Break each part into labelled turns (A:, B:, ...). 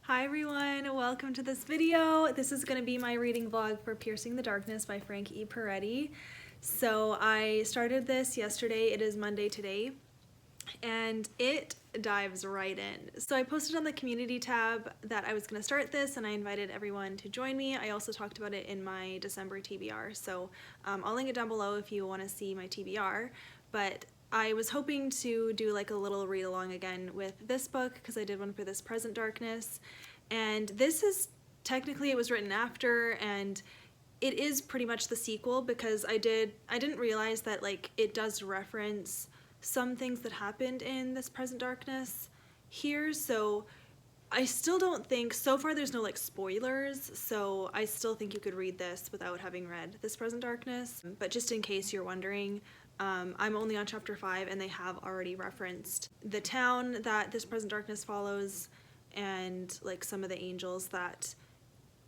A: Hi everyone, welcome to this video. This is going to be my reading vlog for Piercing the Darkness by Frank E. Peretti. So I started this yesterday, it is Monday today, and it dives right in. So I posted on the community tab that I was going to start this and I invited everyone to join me. I also talked about it in my December TBR, so I'll link it down below if you want to see my TBR, but I was hoping to do like a little read along again with this book because I did one for this Present Darkness, and this is technically, it was written after, and it is pretty much the sequel because I didn't realize that like it does reference some things that happened in this Present Darkness here, so I still don't think, so far there's no like spoilers, so I still think you could read this without having read this Present Darkness, but just in case you're wondering, I'm only on chapter 5 and they have already referenced the town that this Present Darkness follows and like some of the angels that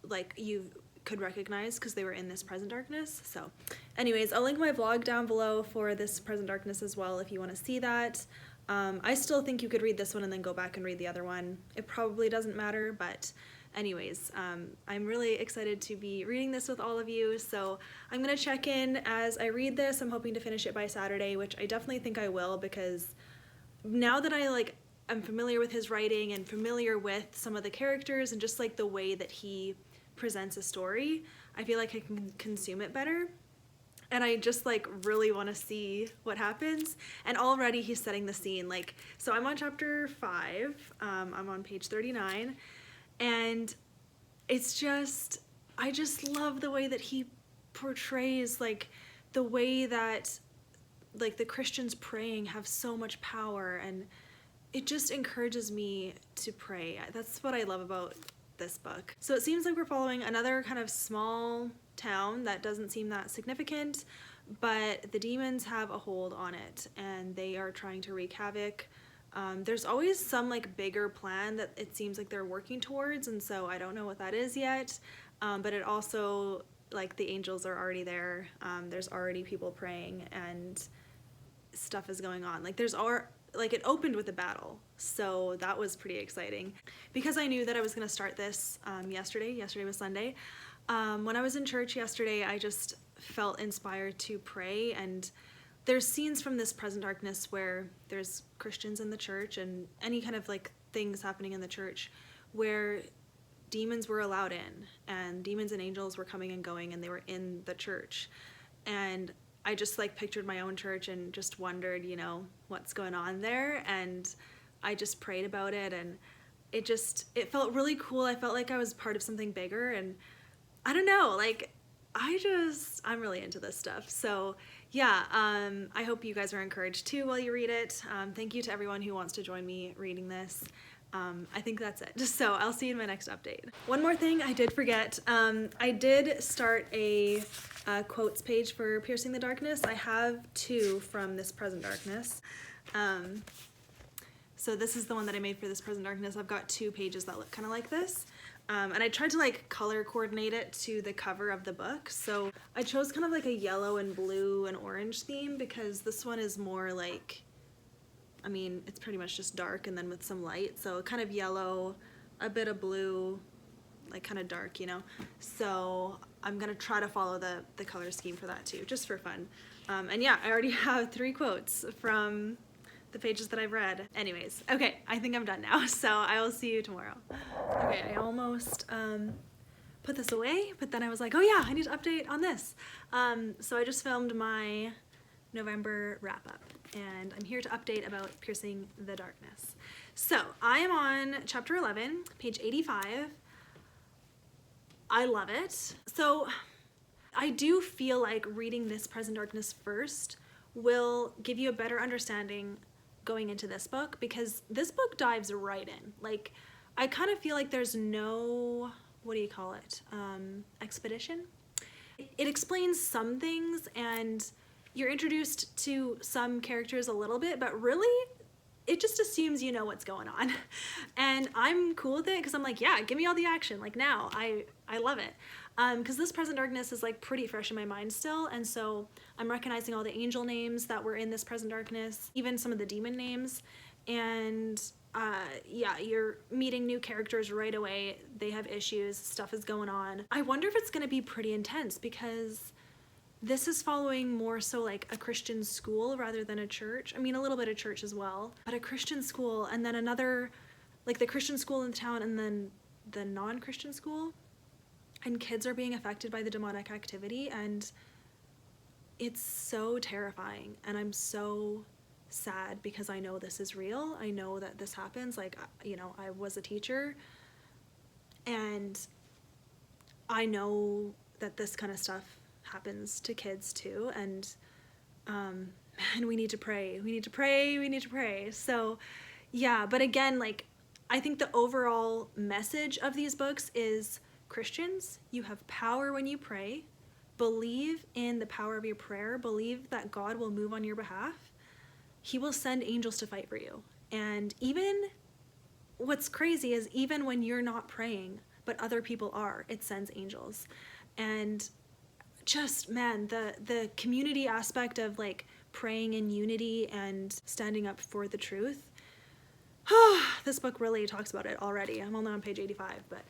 A: like you could recognize because they were in this Present Darkness. So anyways, I'll link my vlog down below for this Present Darkness as well if you want to see that. I still think you could read this one and then go back and read the other one. It probably doesn't matter, but anyways, I'm really excited to be reading this with all of you, so I'm gonna check in as I read this. I'm hoping to finish it by Saturday, which I definitely think I will, because now that I'm familiar with his writing and familiar with some of the characters and just like the way that he presents a story, I feel like I can consume it better. And I just like really want to see what happens, and already he's setting the scene. Like, so I'm on chapter 5, I'm on page 39, and it's just, I just love the way that he portrays like the way that like the Christians praying have so much power, and it just encourages me to pray. That's what I love about this book. So it seems like we're following another kind of small town that doesn't seem that significant, but the demons have a hold on it and they are trying to wreak havoc. There's always some like bigger plan that it seems like they're working towards, and so I don't know what that is yet, but it also, like, the angels are already there, there's already people praying and stuff is going on. Like, like, it opened with a battle, so that was pretty exciting. Because I knew that I was going to start this yesterday was Sunday, when I was in church yesterday, I just felt inspired to pray, and there's scenes from this Present Darkness where there's Christians in the church and any kind of like things happening in the church where demons were allowed in, and demons and angels were coming and going, and they were in the church. And I just like pictured my own church and just wondered, you know, what's going on there, and I just prayed about it, and it felt really cool. I felt like I was part of something bigger, and I don't know, like, I'm really into this stuff. So yeah, I hope you guys are encouraged too while you read it. Thank you to everyone who wants to join me reading this. I think that's it. So I'll see you in my next update. One more thing I did forget. I did start a quotes page for Piercing the Darkness. I have 2 from this Present Darkness. So this is the one that I made for this Present Darkness. I've got 2 pages that look kind of like this. And I tried to like color coordinate it to the cover of the book. So I chose kind of like a yellow and blue and orange theme because this one is more like, I mean, it's pretty much just dark and then with some light. So kind of yellow, a bit of blue, like kind of dark, you know? So I'm gonna try to follow the color scheme for that too, just for fun. And yeah, I already have 3 quotes from the pages that I've read. Anyways, okay, I think I'm done now, so I will see you tomorrow. Okay, I almost put this away, but then I was like, oh yeah, I need to update on this. So I just filmed my November wrap-up, and I'm here to update about Piercing the Darkness. So I am on chapter 11, page 85. I love it. So I do feel like reading this Present Darkness first will give you a better understanding going into this book, because this book dives right in. Like, I kind of feel like there's no, what do you call it, expedition? It explains some things and you're introduced to some characters a little bit, but really it just assumes you know what's going on. And I'm cool with it because I'm like, yeah, give me all the action, like now. I love it. Because this Present Darkness is like pretty fresh in my mind still, and so I'm recognizing all the angel names that were in this Present Darkness, even some of the demon names, and yeah, you're meeting new characters right away. They have issues, stuff is going on. I wonder if it's going to be pretty intense because this is following more so like a Christian school rather than a church. I mean, a little bit of church as well, but a Christian school, and then another, like the Christian school in the town, and then the non-Christian school. And kids are being affected by the demonic activity, and it's so terrifying. And I'm so sad because I know this is real. I know that this happens. Like, you know, I was a teacher, and I know that this kind of stuff happens to kids too. And man, we need to pray. We need to pray. We need to pray. So yeah, but again, like, I think the overall message of these books is, Christians, you have power when you pray. Believe in the power of your prayer. Believe that God will move on your behalf. He will send angels to fight for you. And even what's crazy is, even when you're not praying, but other people are, it sends angels. And just, man, the community aspect of like praying in unity and standing up for the truth. This book really talks about it already. I'm only on page 85, but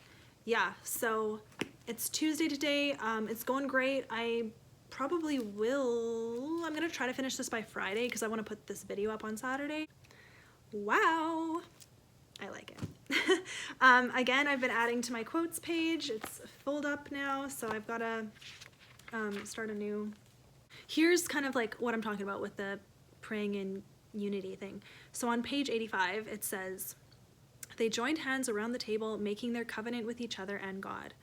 A: yeah, so it's Tuesday today. It's going great. I'm gonna try to finish this by Friday because I want to put this video up on Saturday. Wow, I like it. Again, I've been adding to my quotes page. It's filled up now, so I've got to start a new. Here's kind of like what I'm talking about with the praying in unity thing. So on page 85, it says, they joined hands around the table, making their covenant with each other and God.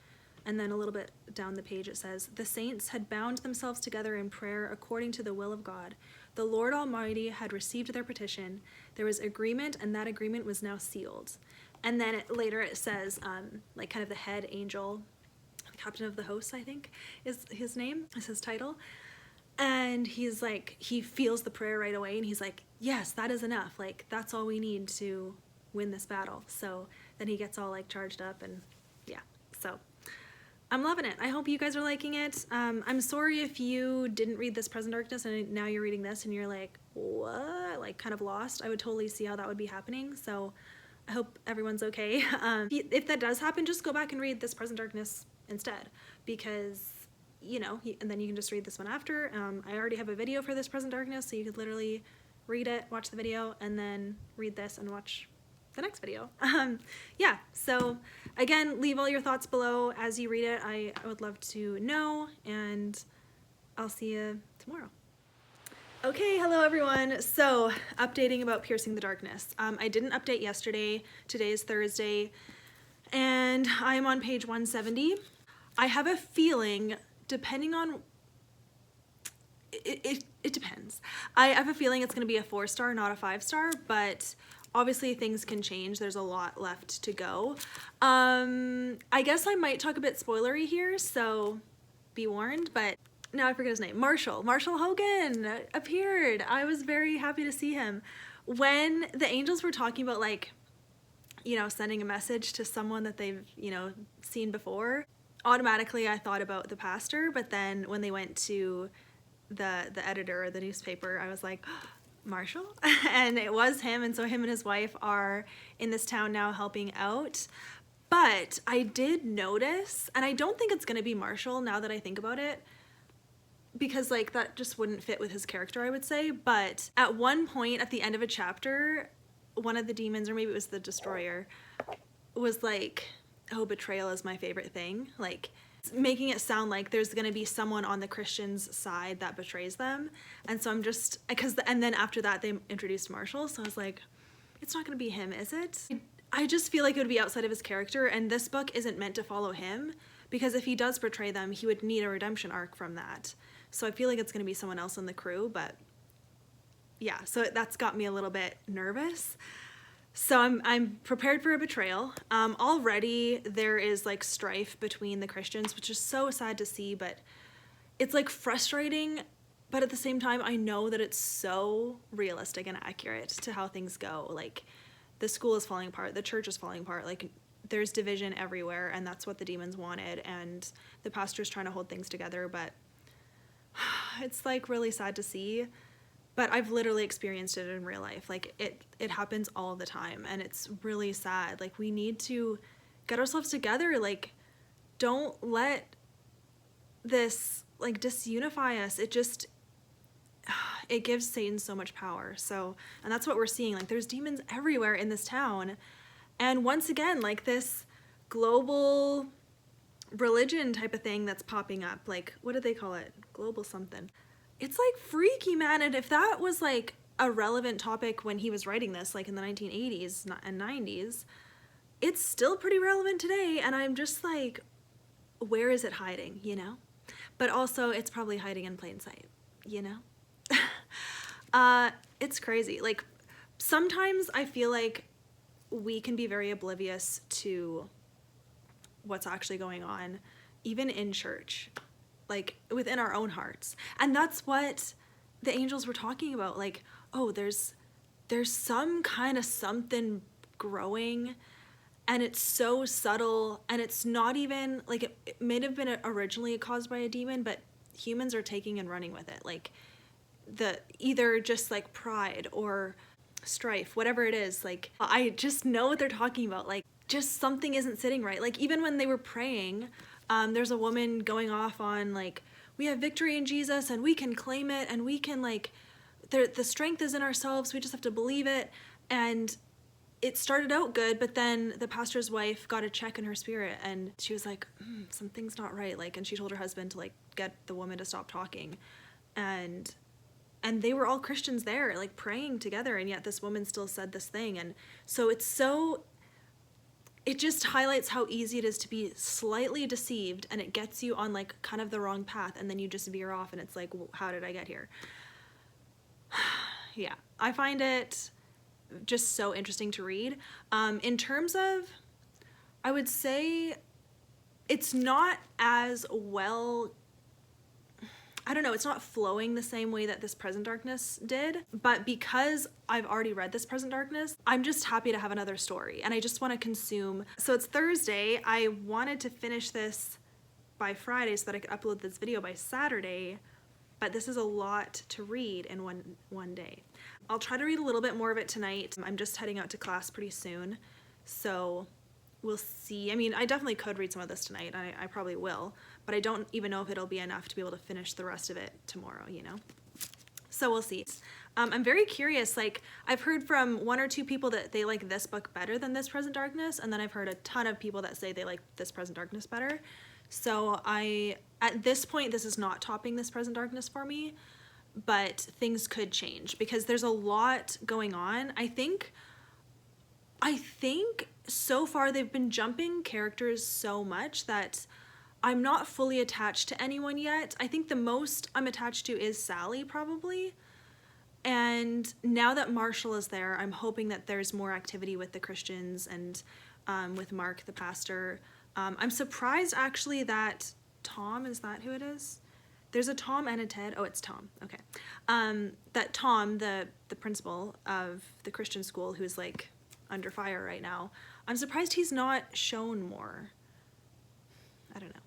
A: And then a little bit down the page it says, the saints had bound themselves together in prayer according to the will of God. The Lord Almighty had received their petition. There was agreement, and that agreement was now sealed. And then later it says, like kind of the head angel, captain of the hosts, I think is his name, is his title. And he's like, he feels the prayer right away, and he's like, yes, that is enough. Like, that's all we need to win this battle. So then he gets all like charged up, and yeah, so I'm loving it. I hope you guys are liking it. I'm sorry if you didn't read this Present Darkness and now you're reading this and you're like, what? Like kind of lost. I would totally see how that would be happening. So I hope everyone's okay. If that does happen, just go back and read this Present Darkness instead, because you know, and then you can just read this one after. I already have a video for this Present Darkness, so you could literally read it, watch the video, and then read this and watch the next video. Yeah, so again, leave all your thoughts below as you read it. I would love to know, and I'll see you tomorrow. Okay, hello everyone. So, updating about Piercing the Darkness. I didn't update yesterday. Today is Thursday, and I'm on page 170. I have a feeling, depending on it depends. I have a feeling it's going to be a 4-star, not a 5-star, but obviously things can change. There's a lot left to go. I guess I might talk a bit spoilery here, so be warned, but now I forget his name. Marshall Hogan appeared. I was very happy to see him. When the angels were talking about, like, you know, sending a message to someone that they've, you know, seen before, automatically I thought about the pastor, but then when they went to the editor of the newspaper, I was like, oh, Marshall? And it was him, and so him and his wife are in this town now helping out. But I did notice, and I don't think it's going to be Marshall now that I think about it, because like that just wouldn't fit with his character, I would say. But at one point at the end of a chapter, one of the demons, or maybe it was the destroyer, was like, oh, betrayal is my favorite thing, like making it sound like there's going to be someone on the Christians' side that betrays them. And so I'm just, and then after that they introduced Marshall, so I was like, it's not going to be him, is it? I just feel like it would be outside of his character, and this book isn't meant to follow him, because if he does betray them, he would need a redemption arc from that. So I feel like it's going to be someone else in the crew, but yeah, so that's got me a little bit nervous. So I'm prepared for a betrayal. Already there is like strife between the Christians, which is so sad to see, but it's like frustrating, but at the same time, I know that it's so realistic and accurate to how things go. Like, the school is falling apart, the church is falling apart, like there's division everywhere, and that's what the demons wanted, and the pastor's trying to hold things together, but it's like really sad to see. but I've literally experienced it in real life. Like it happens all the time, and it's really sad. Like, we need to get ourselves together. Like, don't let this like disunify us. It gives Satan so much power. So, and that's what we're seeing. Like, there's demons everywhere in this town. And once again, like, this global religion type of thing that's popping up. Like, what do they call it? Global something. It's like freaky, man. And if that was like a relevant topic when he was writing this, like in the 1980s and 90s, it's still pretty relevant today. And I'm just like, where is it hiding, you know? But also, it's probably hiding in plain sight, you know? It's crazy. Like, sometimes I feel like we can be very oblivious to what's actually going on, even in church, like within our own hearts. And that's what the angels were talking about. Like, oh, there's some kind of something growing, and it's so subtle, and it's not even like, it may have been originally caused by a demon, but humans are taking and running with it. Like, either just like pride or strife, whatever it is. Like, I just know what they're talking about. Like, just something isn't sitting right. Like, even when they were praying, there's a woman going off on like, we have victory in Jesus and we can claim it, and we can like, the strength is in ourselves, we just have to believe it. And it started out good, but then the pastor's wife got a check in her spirit, and she was like, something's not right. Like, and she told her husband to like get the woman to stop talking. And they were all Christians there, like praying together, and yet this woman still said this thing. And so it just highlights how easy it is to be slightly deceived, and it gets you on like kind of the wrong path, and then you just veer off, and it's like, well, how did I get here? Yeah, I find it just so interesting to read. In terms of, I would say it's not as well, I don't know, it's not flowing the same way that this Present Darkness did, but because I've already read this Present Darkness, I'm just happy to have another story, and I just want to consume. So it's Thursday. I wanted to finish this by Friday so that I could upload this video by Saturday, but this is a lot to read in one day. I'll try to read a little bit more of it tonight. I'm just heading out to class pretty soon, so we'll see. I mean, I definitely could read some of this tonight. I probably will, but I don't even know if it'll be enough to be able to finish the rest of it tomorrow, you know? So we'll see. I'm very curious. Like, I've heard from one or two people that they like this book better than this Present Darkness, and then I've heard a ton of people that say they like this Present Darkness better. So at this point, this is not topping this Present Darkness for me, but things could change because there's a lot going on. I think so far they've been jumping characters so much that I'm not fully attached to anyone yet. I think the most I'm attached to is Sally, probably. And now that Marshall is there, I'm hoping that there's more activity with the Christians and with Mark, the pastor. I'm surprised, actually, that Tom, is that who it is? There's a Tom and a Ted. Oh, it's Tom. Okay. That Tom, the principal of the Christian school, who's like under fire right now, I'm surprised he's not shown more. I don't know.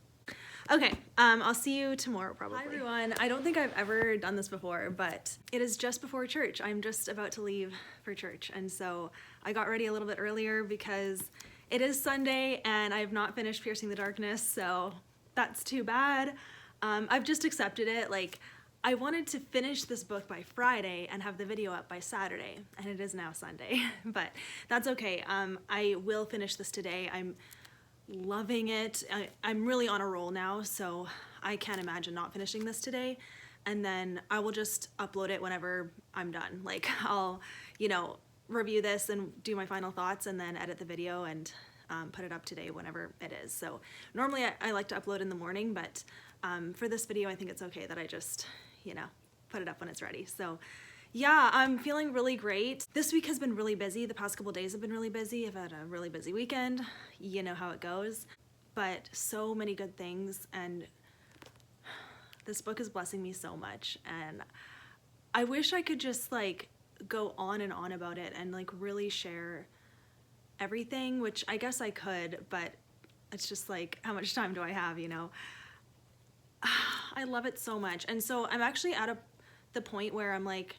A: Okay, I'll see you tomorrow probably. Hi everyone. I don't think I've ever done this before, but it is just before church. I'm just about to leave for church, and so I got ready a little bit earlier because it is Sunday and I have not finished Piercing the Darkness, so that's too bad. I've just accepted it. Like, I wanted to finish this book by Friday and have the video up by Saturday, and it is now Sunday, but that's okay. I will finish this today. I'm loving it. I'm really on a roll now, so I can't imagine not finishing this today, and then I will just upload it whenever I'm done. Like, I'll, you know, review this and do my final thoughts and then edit the video and put it up today whenever it is. So normally I like to upload in the morning, but for this video I think it's okay that I just, you know, put it up when it's ready. So yeah, I'm feeling really great. This week has been really busy. The past couple days have been really busy. I've had a really busy weekend. You know how it goes. But so many good things, and this book is blessing me so much. And I wish I could just like go on and on about it and like really share everything, which I guess I could, but it's just like, how much time do I have, you know? I love it so much. And so I'm actually at the point where I'm like,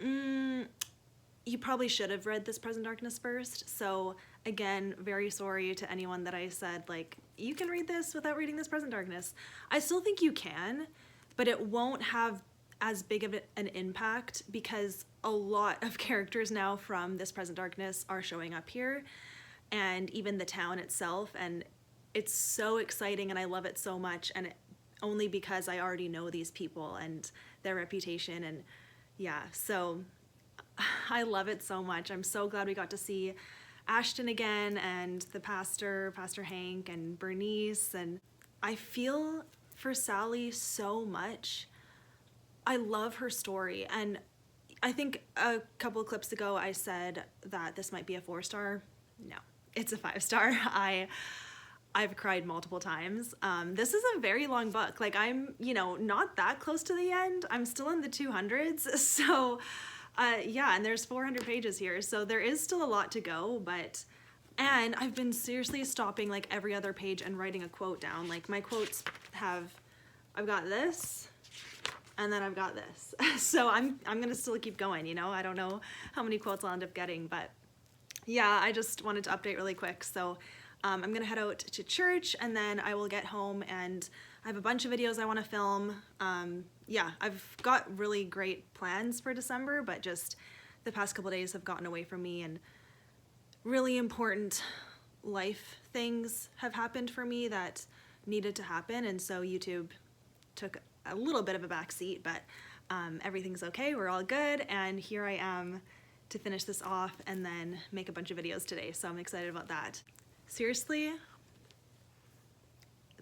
A: You probably should have read This Present Darkness first. So again, very sorry to anyone that I said, like, you can read this without reading This Present Darkness. I still think you can, but it won't have as big of an impact because a lot of characters now from This Present Darkness are showing up here, and even the town itself, and it's so exciting and I love it so much, and only because I already know these people and their reputation, and yeah, so I love it so much. I'm so glad we got to see Ashton again, and the pastor, Pastor Hank, and Bernice, and I feel for Sally so much. I love her story, and I think a couple of clips ago I said that this might be a 4-star. No, it's a 5-star. I've cried multiple times. This is a very long book. Like, I'm, not that close to the end. I'm still in the 200s, so yeah, and there's 400 pages here, so there is still a lot to go, and I've been seriously stopping like every other page and writing a quote down. Like, my quotes I've got this, and then I've got this. So I'm gonna still keep going, I don't know how many quotes I'll end up getting, but yeah, I just wanted to update really quick. So I'm gonna head out to church, and then I will get home, and I have a bunch of videos I want to film. Yeah, I've got really great plans for December, but just the past couple days have gotten away from me, and really important life things have happened for me that needed to happen, and so YouTube took a little bit of a back seat, but everything's okay, we're all good, and here I am to finish this off and then make a bunch of videos today, so I'm excited about that. Seriously,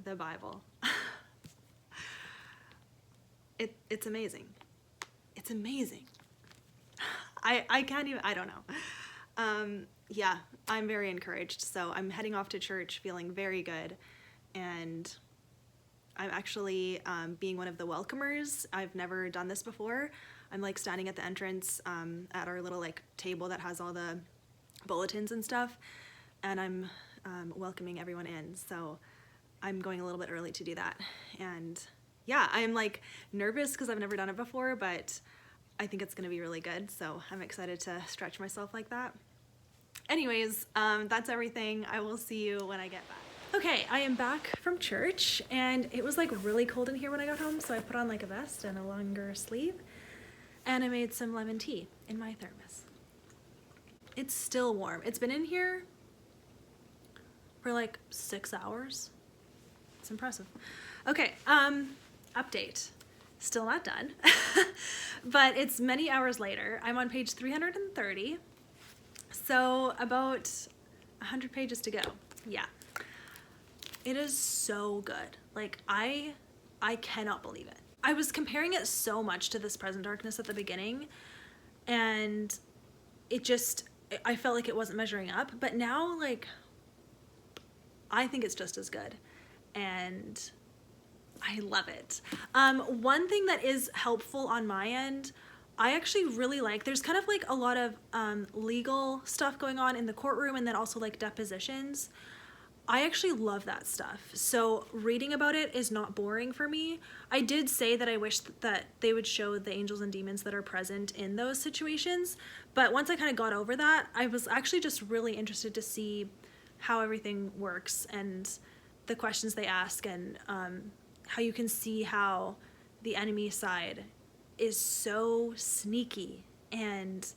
A: the Bible. It's amazing. It's amazing. I can't even, I don't know. Yeah, I'm very encouraged. So I'm heading off to church feeling very good. And I'm actually being one of the welcomers. I've never done this before. I'm like standing at the entrance at our little like table that has all the bulletins and stuff. And I'm welcoming everyone in. So I'm going a little bit early to do that. And yeah, I'm like nervous because I've never done it before, but I think it's gonna be really good. So I'm excited to stretch myself like that. Anyways, that's everything. I will see you when I get back. Okay, I am back from church, and it was like really cold in here when I got home, so I put on like a vest and a longer sleeve, and I made some lemon tea in my thermos. It's still warm. It's been in here for like 6 hours. It's impressive. Okay, update. Still not done, but it's many hours later. I'm on page 330, so about 100 pages to go. Yeah, it is so good. Like, I cannot believe it. I was comparing it so much to This Present Darkness at the beginning, and I felt like it wasn't measuring up, but now, like, I think it's just as good, and I love it. One thing that is helpful on my end, I actually really like, there's kind of like a lot of legal stuff going on in the courtroom, and then also like depositions. I actually love that stuff. So reading about it is not boring for me. I did say that I wish that they would show the angels and demons that are present in those situations, but once I kind of got over that, I was actually just really interested to see how everything works and the questions they ask, and how you can see how the enemy side is so sneaky and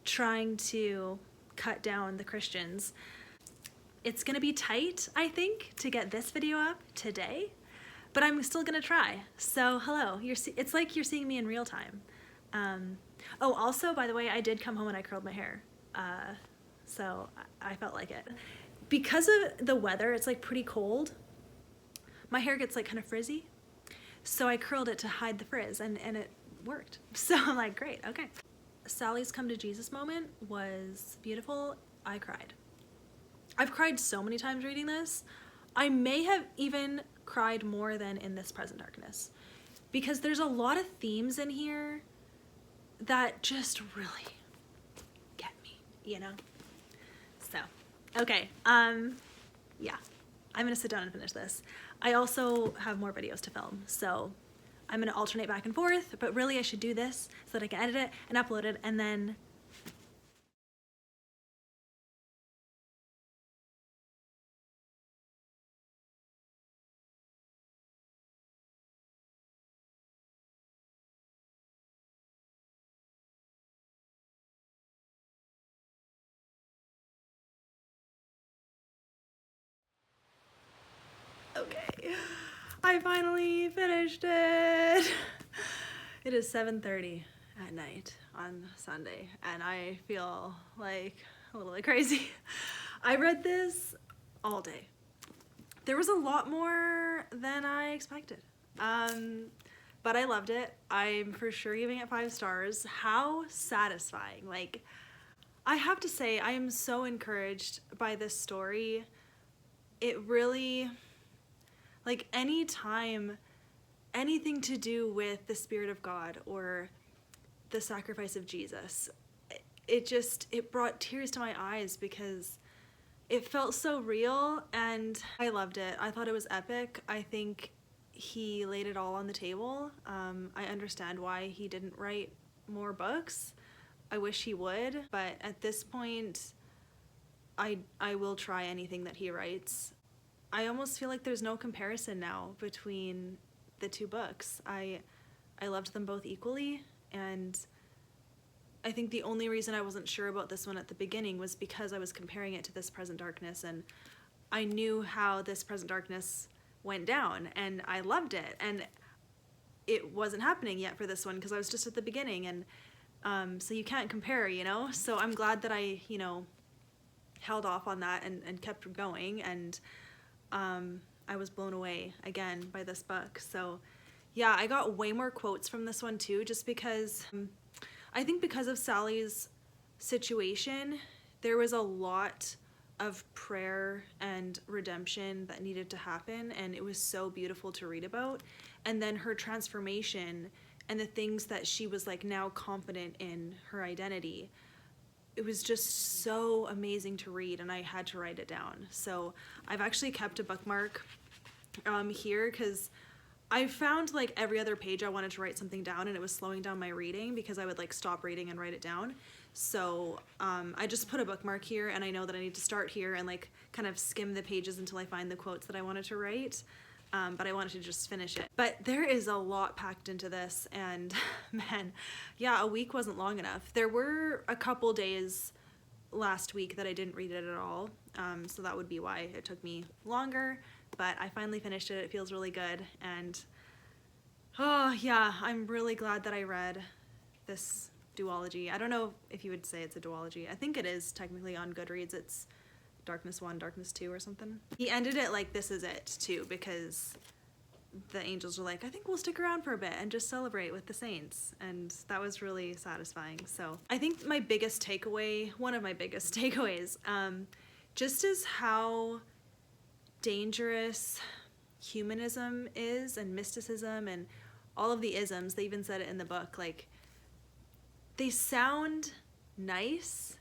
A: trying to cut down the Christians. It's gonna be tight, I think, to get this video up today, but I'm still gonna try. So hello, it's like you're seeing me in real time. Oh, also, by the way, I did come home and I curled my hair, so I felt like it. Because of the weather, it's like pretty cold, my hair gets like kind of frizzy, so I curled it to hide the frizz, and it worked. So I'm like, great, okay. Sally's come to Jesus moment was beautiful. I cried. I've cried so many times reading this. I may have even cried more than in This Present Darkness, because there's a lot of themes in here that just really get me, So, okay, yeah, I'm gonna sit down and finish this. I also have more videos to film, so I'm gonna alternate back and forth, but really I should do this so that I can edit it and upload it, and then okay, I finally finished it. It is 7:30 at night on Sunday, and I feel like a little bit crazy. I read this all day. There was a lot more than I expected, but I loved it. I'm for sure giving it 5 stars. How satisfying. Like, I have to say, I am so encouraged by this story. It really, like, anytime anything to do with the Spirit of God or the sacrifice of Jesus, it brought tears to my eyes because it felt so real, and I loved it. I thought it was epic. I think he laid it all on the table. I understand why he didn't write more books. I wish he would, but at this point, I will try anything that he writes. I almost feel like there's no comparison now between the 2 books. I loved them both equally, and I think the only reason I wasn't sure about this one at the beginning was because I was comparing it to This Present Darkness, and I knew how This Present Darkness went down, and I loved it, and it wasn't happening yet for this one because I was just at the beginning, and so you can't compare, you know? So I'm glad that I, you know, held off on that and kept going, and I was blown away again by this book. So yeah, I got way more quotes from this one too, just because I think because of Sally's situation, there was a lot of prayer and redemption that needed to happen, and it was so beautiful to read about. And then her transformation and the things that she was like now confident in her identity, it was just so amazing to read, and I had to write it down. So I've actually kept a bookmark here because I found like every other page I wanted to write something down, and it was slowing down my reading because I would like stop reading and write it down. So I just put a bookmark here, and I know that I need to start here and like kind of skim the pages until I find the quotes that I wanted to write. But I wanted to just finish it. But there is a lot packed into this, and man, yeah, a week wasn't long enough. There were a couple days last week that I didn't read it at all, so that would be why it took me longer, but I finally finished it. It feels really good, and oh yeah, I'm really glad that I read this duology. I don't know if you would say it's a duology. I think it is technically on Goodreads. It's Darkness 1, Darkness 2 or something. He ended it like this is it too, because the angels were like, I think we'll stick around for a bit and just celebrate with the saints, and that was really satisfying. So I think my biggest takeaway, one of my biggest takeaways, just is how dangerous humanism is, and mysticism, and all of the isms. They even said it in the book, like they sound nice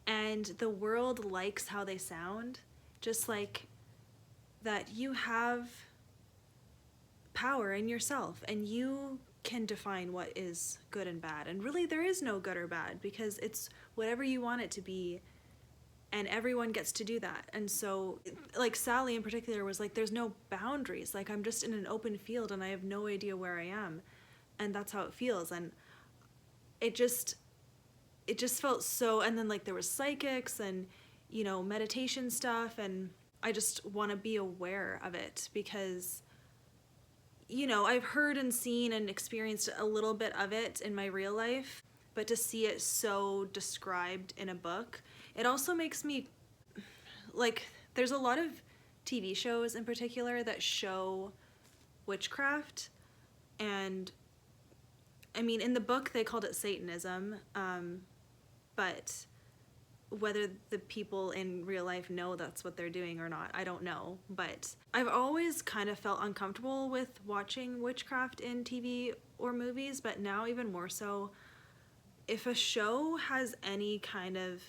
A: and the world likes how they sound, just like that you have power in yourself and you can define what is good and bad, and really there is no good or bad because it's whatever you want it to be, and everyone gets to do that. And so like Sally in particular was like, there's no boundaries, like I'm just in an open field and I have no idea where I am, and that's how it feels. And it just felt so, and then like there was psychics and, you know, meditation stuff, and I just want to be aware of it because, you know, I've heard and seen and experienced a little bit of it in my real life, but to see it so described in a book, it also makes me, like, there's a lot of TV shows in particular that show witchcraft, and I mean, in the book they called it Satanism, but whether the people in real life know that's what they're doing or not, I don't know. But I've always kind of felt uncomfortable with watching witchcraft in TV or movies, but now even more so. If a show has any kind of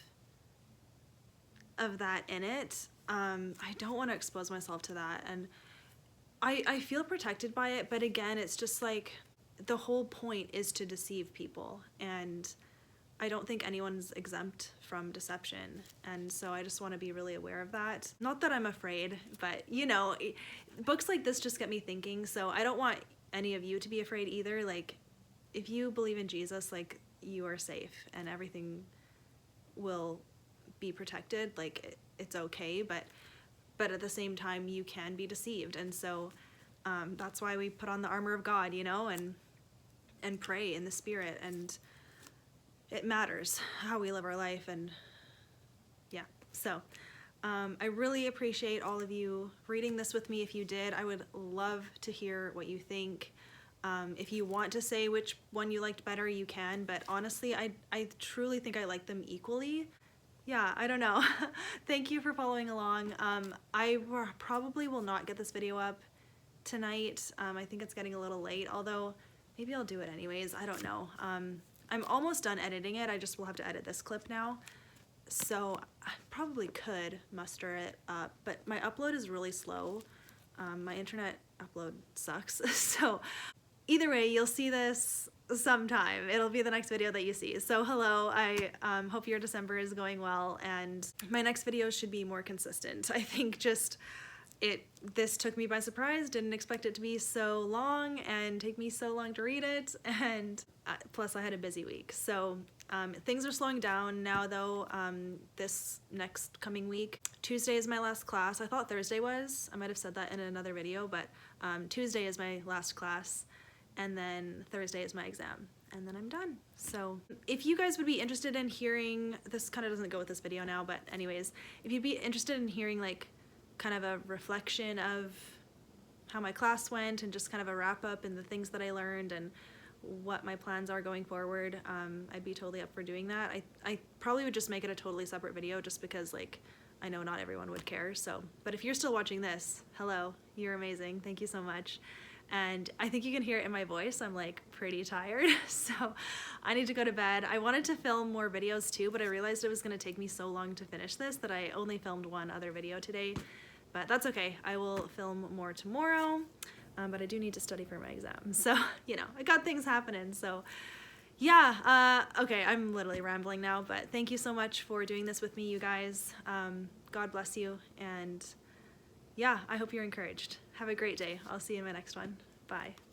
A: that in it, I don't want to expose myself to that. And I feel protected by it, but again, it's just like the whole point is to deceive people, and I don't think anyone's exempt from deception, and so I just want to be really aware of that. Not that I'm afraid, but you know, books like this just get me thinking, so I don't want any of you to be afraid either. Like, if you believe in Jesus, like, you are safe and everything will be protected. Like, it's okay, but at the same time, you can be deceived, and so that's why we put on the armor of God, you know, and pray in the Spirit, and it matters how we live our life. And yeah, so I really appreciate all of you reading this with me. If you did, I would love to hear what you think. If you want to say which one you liked better, you can, but honestly, I truly think I like them equally. Yeah, I don't know. Thank you for following along. I probably will not get this video up tonight. I think it's getting a little late, although maybe I'll do it anyways. I don't know. I'm almost done editing it. I just will have to edit this clip now. So I probably could muster it up, but my upload is really slow. My internet upload sucks. So either way, you'll see this sometime. It'll be the next video that you see. So hello, I hope your December is going well, and my next video should be more consistent. I think just this took me by surprise, didn't expect it to be so long and take me so long to read it, and plus I had a busy week. So things are slowing down now though. This next coming week, Tuesday is my last class. I thought Thursday was. I might have said that in another video, but Tuesday is my last class, and then Thursday is my exam, and then I'm done. So if you guys would be interested in hearing, this kind of doesn't go with this video now, but anyways, if you'd be interested in hearing like kind of a reflection of how my class went and just kind of a wrap up and the things that I learned and what my plans are going forward, I'd be totally up for doing that. I probably would just make it a totally separate video just because like I know not everyone would care. So, but if you're still watching this, hello, you're amazing. Thank you so much. And I think you can hear it in my voice. I'm like pretty tired, so I need to go to bed. I wanted to film more videos too, but I realized it was gonna take me so long to finish this that I only filmed one other video today, but that's okay. I will film more tomorrow, but I do need to study for my exam. So, you know, I got things happening, so yeah, okay, I'm literally rambling now, but thank you so much for doing this with me, you guys. God bless you, and yeah, I hope you're encouraged. Have a great day. I'll see you in my next one. Bye.